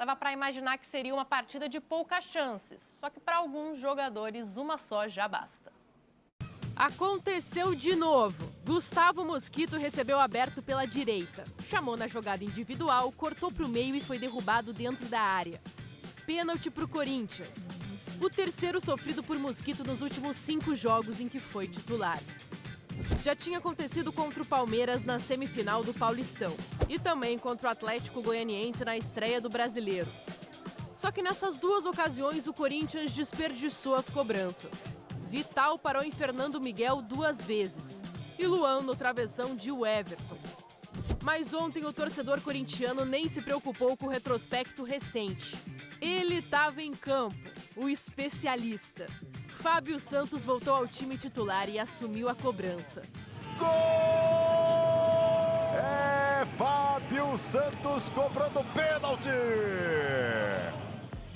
Dava para imaginar que seria uma partida de poucas chances, só que para alguns jogadores uma só já basta. Aconteceu de novo. Gustavo Mosquito recebeu aberto pela direita. Chamou na jogada individual, cortou para o meio e foi derrubado dentro da área. Pênalti para o Corinthians. O terceiro sofrido por Mosquito nos últimos 5 jogos em que foi titular. Já tinha acontecido contra o Palmeiras na semifinal do Paulistão. E também contra o Atlético Goianiense na estreia do Brasileiro. Só que nessas 2 ocasiões o Corinthians desperdiçou as cobranças. Vital parou em Fernando Miguel 2 vezes e Luan no travessão de Everton. Mas ontem o torcedor corintiano nem se preocupou com o retrospecto recente. Ele estava em campo, o especialista. Fábio Santos voltou ao time titular e assumiu a cobrança. Gol! É Fábio Santos cobrando pênalti!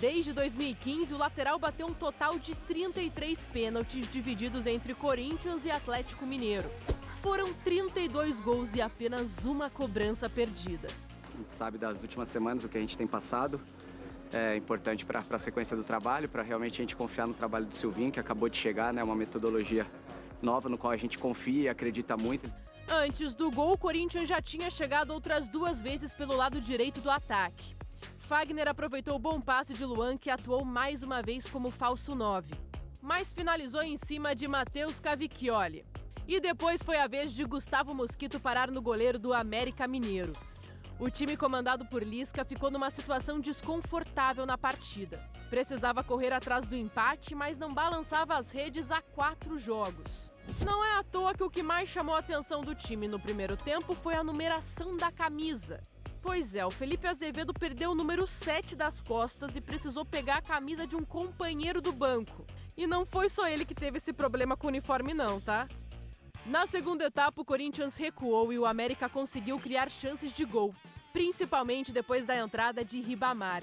Desde 2015, o lateral bateu um total de 33 pênaltis divididos entre Corinthians e Atlético Mineiro. Foram 32 gols e apenas uma cobrança perdida. A gente sabe das últimas semanas o que a gente tem passado. É importante para a sequência do trabalho, para realmente a gente confiar no trabalho do Silvinho, que acabou de chegar, né? Uma metodologia nova no qual a gente confia e acredita muito. Antes do gol, o Corinthians já tinha chegado outras 2 vezes pelo lado direito do ataque. Fagner aproveitou o bom passe de Luan, que atuou mais uma vez como falso 9. Mas finalizou em cima de Matheus Cavicchioli. E depois foi a vez de Gustavo Mosquito parar no goleiro do América Mineiro. O time comandado por Lisca ficou numa situação desconfortável na partida. Precisava correr atrás do empate, mas não balançava as redes há 4 jogos. Não é à toa que o que mais chamou a atenção do time no primeiro tempo foi a numeração da camisa. Pois é, o Felipe Azevedo perdeu o número 7 das costas e precisou pegar a camisa de um companheiro do banco. E não foi só ele que teve esse problema com o uniforme não, tá? Na segunda etapa, o Corinthians recuou e o América conseguiu criar chances de gol, principalmente depois da entrada de Ribamar.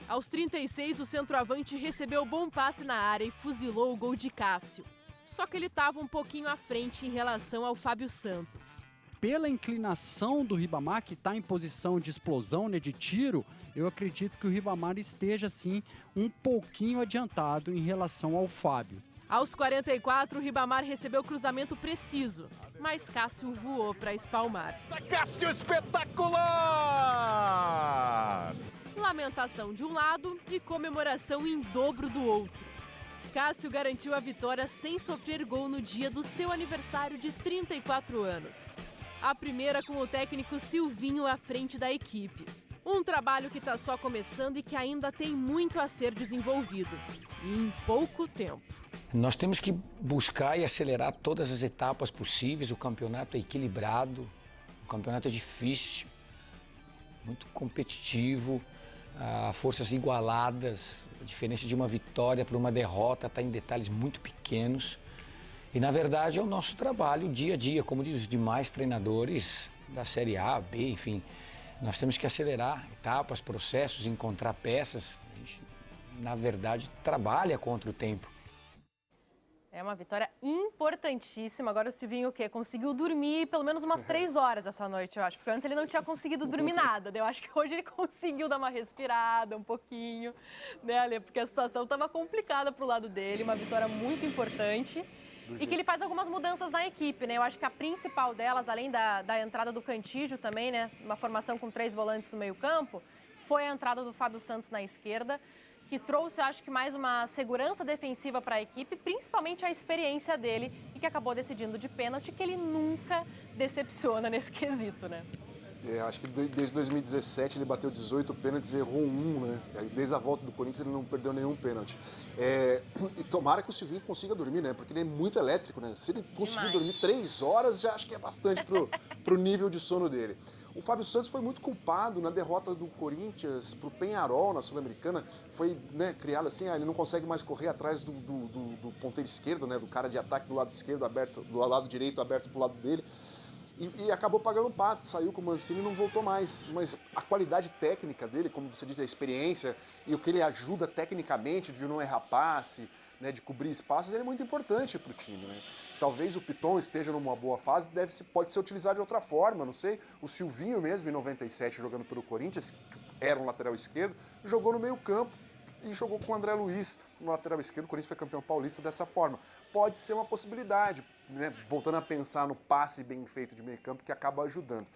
Aos 36, o centroavante recebeu bom passe na área e fuzilou o gol de Cássio. Só que ele estava um pouquinho à frente em relação ao Fábio Santos. Pela inclinação do Ribamar, que está em posição de explosão, né, de tiro, eu acredito que o Ribamar esteja, sim, um pouquinho adiantado em relação ao Fábio. Aos 44, o Ribamar recebeu cruzamento preciso, mas Cássio voou para espalmar. Cássio espetacular! Lamentação de um lado e comemoração em dobro do outro. Cássio garantiu a vitória sem sofrer gol no dia do seu aniversário de 34 anos. A primeira com o técnico Silvinho à frente da equipe. Um trabalho que está só começando e que ainda tem muito a ser desenvolvido. E em pouco tempo. Nós temos que buscar e acelerar todas as etapas possíveis. O campeonato é equilibrado, o campeonato é difícil, muito competitivo, forças igualadas. A diferença de uma vitória para uma derrota está em detalhes muito pequenos. E, na verdade, é o nosso trabalho dia a dia, como diz os demais treinadores da Série A, B, enfim. Nós temos que acelerar etapas, processos, encontrar peças. A gente, na verdade, trabalha contra o tempo. É uma vitória importantíssima. Agora o Silvinho o quê? Conseguiu dormir pelo menos umas 3 horas essa noite, eu acho. Porque antes ele não tinha conseguido dormir nada. Eu acho que hoje ele conseguiu dar uma respirada um pouquinho, né, Ale? Porque a situação estava complicada pro lado dele. Uma vitória muito importante. E que ele faz algumas mudanças na equipe, né? Eu acho que a principal delas, além da entrada do Cantígio também, né? Uma formação com 3 volantes no meio-campo, foi a entrada do Fábio Santos na esquerda, que trouxe, eu acho que mais uma segurança defensiva para a equipe, principalmente a experiência dele e que acabou decidindo de pênalti, que ele nunca decepciona nesse quesito, né? Acho que desde 2017 ele bateu 18 pênaltis e errou 1, né? Desde a volta do Corinthians ele não perdeu nenhum pênalti. E tomara que o Silvinho consiga dormir, né? Porque ele é muito elétrico, né? Se ele conseguir dormir 3 horas, já acho que é bastante pro nível de sono dele. O Fábio Santos foi muito culpado na derrota do Corinthians pro Peñarol na Sul-Americana. Foi, né, criado assim, ele não consegue mais correr atrás do ponteiro esquerdo, né? Do cara de ataque do lado esquerdo aberto, do lado direito aberto pro lado dele. E acabou pagando o pato, saiu com o Mancini e não voltou mais. Mas a qualidade técnica dele, como você diz, a experiência e o que ele ajuda tecnicamente de não errar passe, né, de cobrir espaços, ele é muito importante para o time, né? Talvez o Piton esteja numa boa fase, pode ser utilizado de outra forma, não sei. O Silvinho mesmo, em 97, jogando pelo Corinthians, era um lateral esquerdo, jogou no meio campo e jogou com o André Luiz no lateral esquerdo. O Corinthians foi campeão paulista dessa forma. Pode ser uma possibilidade, né? Voltando a pensar no passe bem feito de meio campo que acaba ajudando.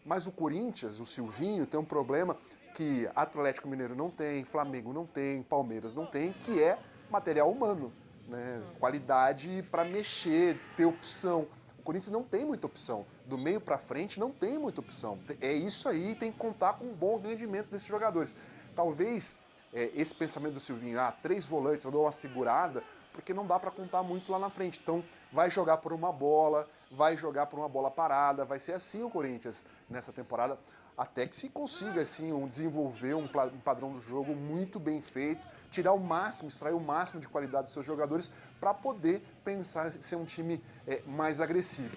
Mas o Corinthians, o Silvinho, tem um problema que Atlético Mineiro não tem, Flamengo não tem, Palmeiras não tem, que é material humano, né? Qualidade para mexer, ter opção. O Corinthians não tem muita opção. Do meio para frente não tem muita opção. É isso aí, tem que contar com um bom rendimento desses jogadores. Talvez esse pensamento do Silvinho, 3 volantes, eu dou uma segurada, porque não dá para contar muito lá na frente. Então, vai jogar por uma bola, vai jogar por uma bola parada, vai ser assim o Corinthians nessa temporada, até que se consiga assim, desenvolver um padrão do jogo muito bem feito, tirar o máximo, extrair o máximo de qualidade dos seus jogadores para poder pensar em ser um time mais agressivo.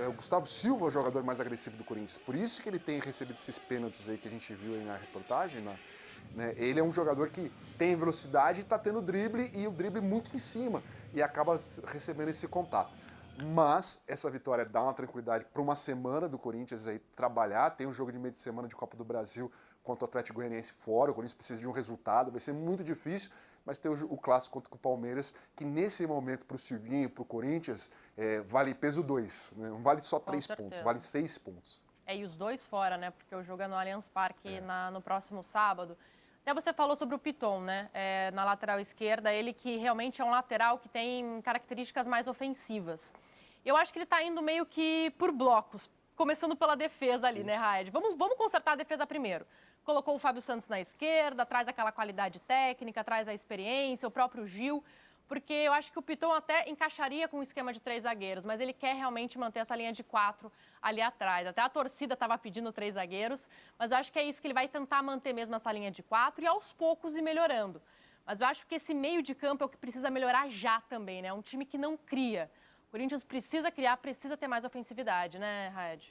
O Gustavo Silva é o jogador mais agressivo do Corinthians, por isso que ele tem recebido esses pênaltis aí que a gente viu aí na reportagem, né? Ele é um jogador que tem velocidade e está tendo drible e o drible muito em cima e acaba recebendo esse contato. Mas essa vitória dá uma tranquilidade para uma semana do Corinthians aí trabalhar. Tem um jogo de meio de semana de Copa do Brasil contra o Atlético Goianiense fora. O Corinthians precisa de um resultado, vai ser muito difícil, mas tem o clássico contra o Palmeiras, que nesse momento para o Silvinho e para o Corinthians vale peso 2, né? Não vale só 3 pontos, vale 6 pontos. E os dois fora, né? Porque o jogo é no Allianz Parque no próximo sábado. Até você falou sobre o Piton, né? Na lateral esquerda, ele que realmente é um lateral que tem características mais ofensivas. Eu acho que ele está indo meio que por blocos, começando pela defesa ali, né, Raed? Vamos consertar a defesa primeiro. Colocou o Fábio Santos na esquerda, traz aquela qualidade técnica, traz a experiência, o próprio Gil, porque eu acho que o Piton até encaixaria com o esquema de 3 zagueiros, mas ele quer realmente manter essa linha de 4 ali atrás. Até a torcida estava pedindo 3 zagueiros, mas eu acho que é isso que ele vai tentar manter mesmo essa linha de 4 e aos poucos ir melhorando. Mas eu acho que esse meio de campo é o que precisa melhorar já também, né? É um time que não cria. O Corinthians precisa criar, precisa ter mais ofensividade, né, Raed?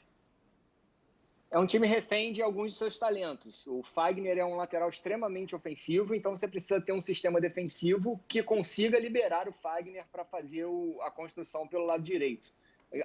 É um time refém de alguns de seus talentos. O Fagner é um lateral extremamente ofensivo, então você precisa ter um sistema defensivo que consiga liberar o Fagner para fazer a construção pelo lado direito.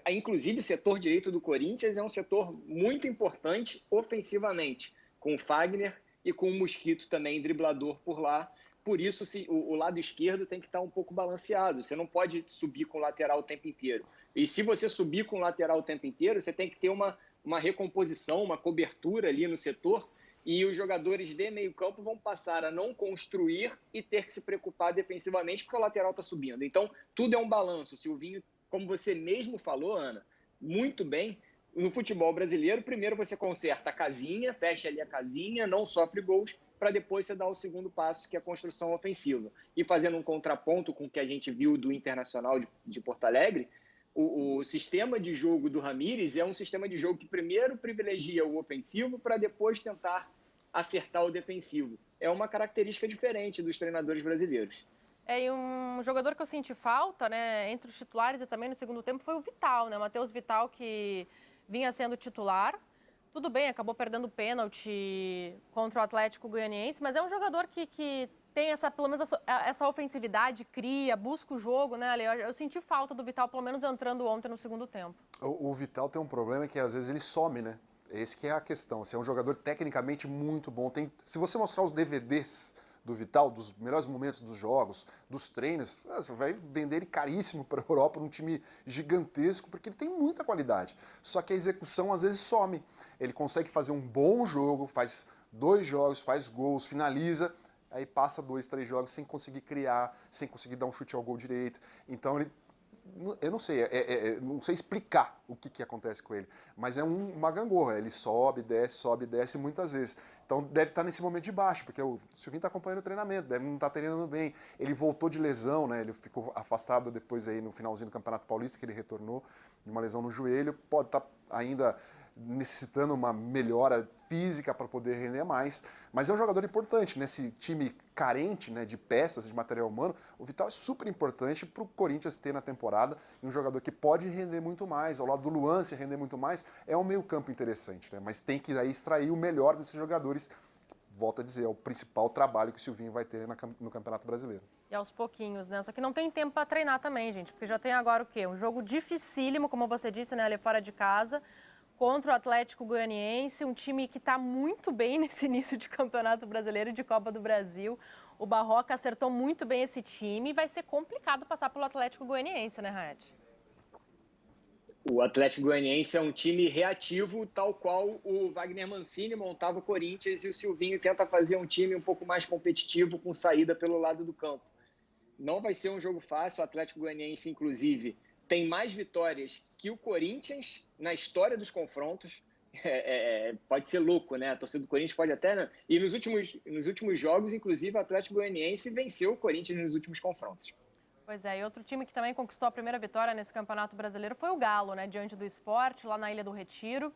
Inclusive, o setor direito do Corinthians é um setor muito importante ofensivamente, com o Fagner e com o Mosquito também, driblador por lá. Por isso, o lado esquerdo tem que estar um pouco balanceado. Você não pode subir com o lateral o tempo inteiro. E se você subir com o lateral o tempo inteiro, você tem que ter uma recomposição, uma cobertura ali no setor, e os jogadores de meio campo vão passar a não construir e ter que se preocupar defensivamente porque o lateral está subindo. Então, tudo é um balanço. O Silvinho, como você mesmo falou, Ana, muito bem, no futebol brasileiro, primeiro você conserta a casinha, fecha ali a casinha, não sofre gols, para depois você dar o segundo passo, que é a construção ofensiva. E fazendo um contraponto com o que a gente viu do Internacional de Porto Alegre, o sistema de jogo do Ramírez é um sistema de jogo que primeiro privilegia o ofensivo para depois tentar acertar o defensivo. É uma característica diferente dos treinadores brasileiros. E um jogador que eu senti falta, né, entre os titulares e também no segundo tempo foi o Vital, né? O Matheus Vital, que vinha sendo titular. Tudo bem, acabou perdendo o pênalti contra o Atlético Goianiense, mas é um jogador que tem pelo menos essa ofensividade, cria, busca o jogo, né, Ale? Eu senti falta do Vital, pelo menos entrando ontem no segundo tempo. O Vital tem um problema que às vezes ele some, né? Esse que é a questão. Você é um jogador tecnicamente muito bom. Se você mostrar os DVDs do Vital, dos melhores momentos dos jogos, dos treinos, você vai vender ele caríssimo para a Europa, num time gigantesco, porque ele tem muita qualidade. Só que a execução às vezes some. Ele consegue fazer um bom jogo, faz 2 jogos, faz gols, finaliza, aí passa 2, 3 jogos sem conseguir criar, sem conseguir dar um chute ao gol direito. Então eu não sei, não sei explicar o que acontece com ele, mas é uma gangorra, ele sobe, desce muitas vezes. Então deve estar nesse momento de baixo, porque o Silvinho está acompanhando o treinamento, deve não estar treinando bem. Ele voltou de lesão, né? Ele ficou afastado depois aí no finalzinho do Campeonato Paulista, que ele retornou de uma lesão no joelho, pode estar ainda necessitando uma melhora física para poder render mais, mas é um jogador importante nesse time carente, né, de peças, de material humano. O Vital é super importante para o Corinthians ter na temporada, e um jogador que pode render muito mais, ao lado do Luan, se render muito mais, é um meio campo interessante, né, mas tem que aí extrair o melhor desses jogadores. Volto a dizer, é o principal trabalho que o Silvinho vai ter no Campeonato Brasileiro. E aos pouquinhos, né? Só que não tem tempo para treinar também, gente, porque já tem agora o quê? Um jogo dificílimo, como você disse, né, ali fora de casa, contra o Atlético Goianiense, um time que está muito bem nesse início de Campeonato Brasileiro e de Copa do Brasil. O Barroca acertou muito bem esse time e vai ser complicado passar pelo Atlético Goianiense, né, Raed? O Atlético Goianiense é um time reativo, tal qual o Wagner Mancini montava o Corinthians, e o Silvinho tenta fazer um time um pouco mais competitivo com saída pelo lado do campo. Não vai ser um jogo fácil. O Atlético Goianiense, inclusive, tem mais vitórias que o Corinthians na história dos confrontos. Pode ser louco, né? A torcida do Corinthians pode até... Né? E nos últimos jogos, inclusive, o Atlético Goianiense venceu o Corinthians nos últimos confrontos. Pois é, e outro time que também conquistou a primeira vitória nesse Campeonato Brasileiro foi o Galo, né? Diante do Sport, lá na Ilha do Retiro.